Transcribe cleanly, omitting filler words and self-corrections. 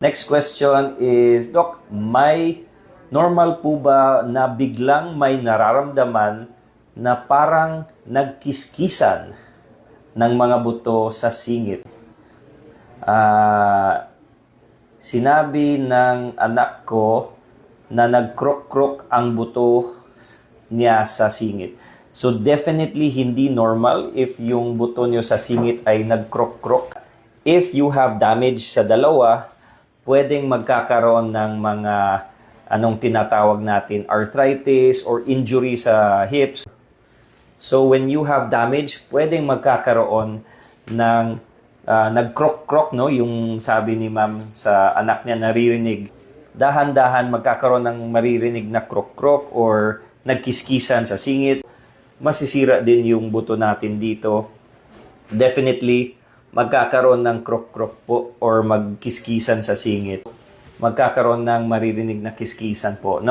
Next question is, Doc, may normal po ba na biglang may nararamdaman na parang nagkiskisan ng mga buto sa singit? Sinabi ng anak ko na nagkrok-krok ang buto niya sa singit. So definitely hindi normal if yung buto niyo sa singit ay nagkrok-krok. If you have damage sa dalawa, pwedeng magkakaroon ng mga tinatawag natin arthritis or injury sa hips. So when you have damage, pwedeng magkakaroon ng nagkrok-krok, no? Yung sabi ni ma'am sa anak niya naririnig. Dahan-dahan magkakaroon ng maririnig na krok-krok or nagkiskisan sa singit. Masisira din yung buto natin dito. Definitely, magkakaroon ng krok-krok po or magkiskisan sa singit. Magkakaroon ng maririnig na kiskisan po, no?